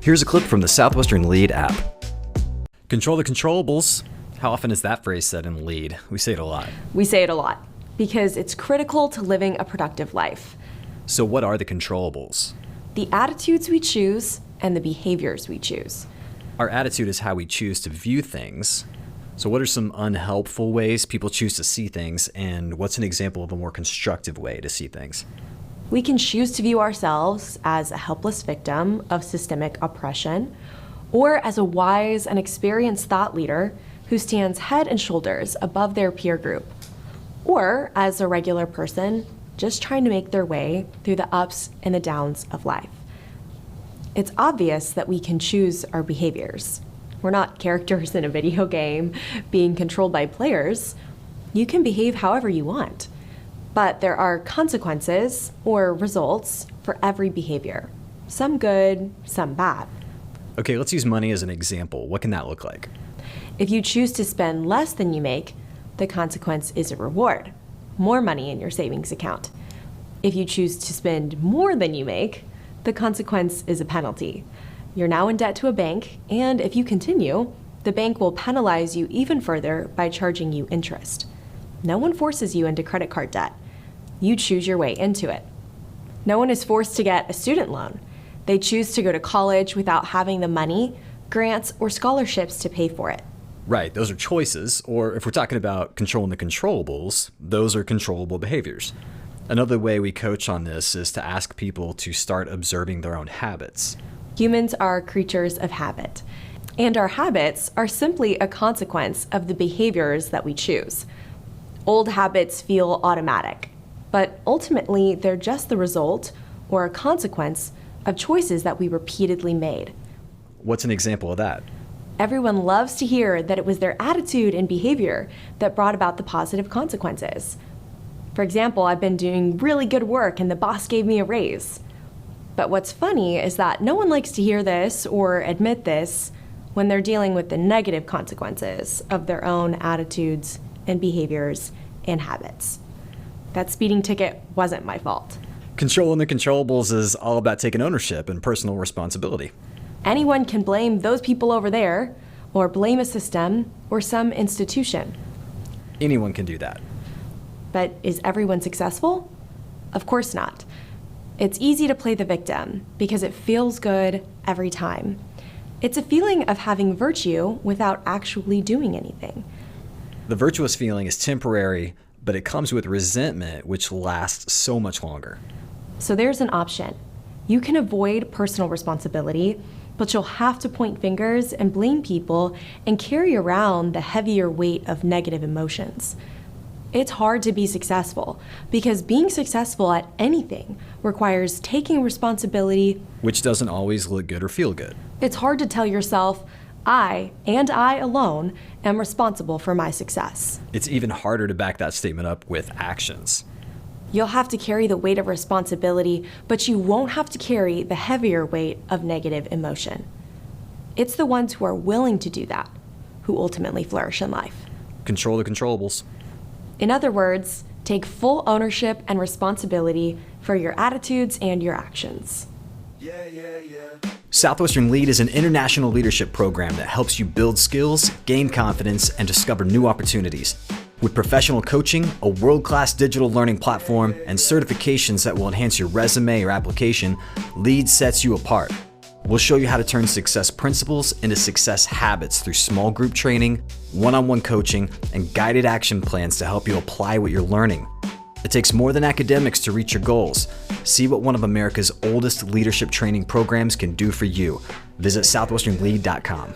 Here's a clip from the Southwestern Lead app. Control the controllables. How often is that phrase said in Lead? We say it a lot. We say it a lot because it's critical to living a productive life. So what are the controllables? The attitudes we choose and the behaviors we choose. Our attitude is how we choose to view things. So what are some unhelpful ways people choose to see things, and what's an example of a more constructive way to see things? We can choose to view ourselves as a helpless victim of systemic oppression, or as a wise and experienced thought leader who stands head and shoulders above their peer group, or as a regular person just trying to make their way through the ups and the downs of life. It's obvious that we can choose our behaviors. We're not characters in a video game being controlled by players. You can behave however you want, but there are consequences or results for every behavior, some good, some bad. Okay, let's use money as an example. What can that look like? If you choose to spend less than you make, the consequence is a reward, more money in your savings account. If you choose to spend more than you make, the consequence is a penalty. You're now in debt to a bank, and if you continue, the bank will penalize you even further by charging you interest. No one forces you into credit card debt. You choose your way into it. No one is forced to get a student loan. They choose to go to college without having the money, grants, or scholarships to pay for it. Right, those are choices, or if we're talking about controlling the controllables, those are controllable behaviors. Another way we coach on this is to ask people to start observing their own habits. Humans are creatures of habit, and our habits are simply a consequence of the behaviors that we choose. Old habits feel automatic, but ultimately they're just the result or a consequence of choices that we repeatedly made. What's an example of that? Everyone loves to hear that it was their attitude and behavior that brought about the positive consequences. For example, I've been doing really good work and the boss gave me a raise. But what's funny is that no one likes to hear this or admit this when they're dealing with the negative consequences of their own attitudes and behaviors and habits. That speeding ticket wasn't my fault. Controlling the controllables is all about taking ownership and personal responsibility. Anyone can blame those people over there, or blame a system or some institution. Anyone can do that. But is everyone successful? Of course not. It's easy to play the victim because it feels good every time. It's a feeling of having virtue without actually doing anything. The virtuous feeling is temporary, but it comes with resentment, which lasts so much longer. So there's an option. You can avoid personal responsibility, but you'll have to point fingers and blame people and carry around the heavier weight of negative emotions. It's hard to be successful because being successful at anything requires taking responsibility, which doesn't always look good or feel good. It's hard to tell yourself, I, and I alone, am responsible for my success. It's even harder to back that statement up with actions. You'll have to carry the weight of responsibility, but you won't have to carry the heavier weight of negative emotion. It's the ones who are willing to do that who ultimately flourish in life. Control the controllables. In other words, take full ownership and responsibility for your attitudes and your actions. Southwestern Lead is an international leadership program that helps you build skills, gain confidence, and discover new opportunities. With professional coaching, a world-class digital learning platform, and certifications that will enhance your resume or application, Lead sets you apart. We'll show you how to turn success principles into success habits through small group training, one-on-one coaching, and guided action plans to help you apply what you're learning. It takes more than academics to reach your goals. See what one of America's oldest leadership training programs can do for you. Visit southwesternlead.com.